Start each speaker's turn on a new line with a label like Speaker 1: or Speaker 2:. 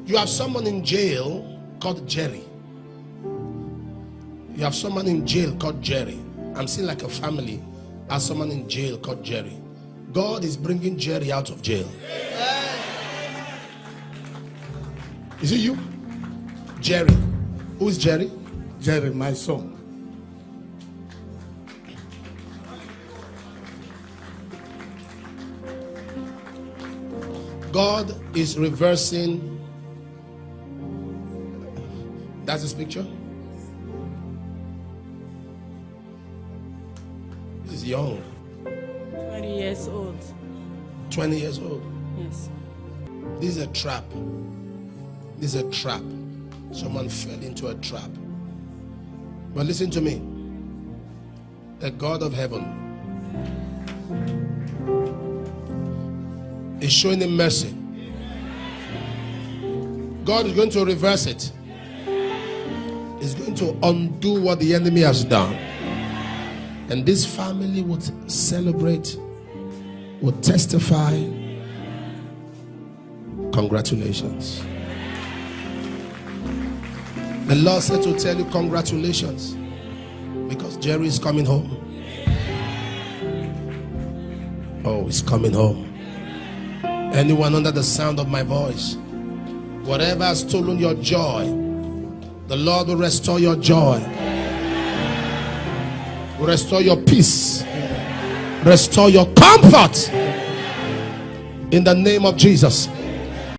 Speaker 1: You have someone in jail called Jerry. You have someone in jail called Jerry. I'm seeing like a family has someone in jail called Jerry. God is bringing Jerry out of jail. Is it you? Jerry. Who is Jerry?
Speaker 2: Jerry, my son.
Speaker 1: God is reversing. That's his picture. He's young.
Speaker 3: 20 years old.
Speaker 1: 20 years old.
Speaker 3: Yes.
Speaker 1: This is a trap. This is a trap. Someone fell into a trap. But listen to me. The God of heaven is showing him mercy. God is going to reverse it. He's going to undo what the enemy has done. And this family would celebrate, would testify. Congratulations. The Lord said to tell you congratulations, because Jerry is coming home. Oh, he's coming home. Anyone under the sound of my voice, whatever has stolen your joy, the Lord will restore your joy, will restore your peace, restore your comfort in the name of Jesus.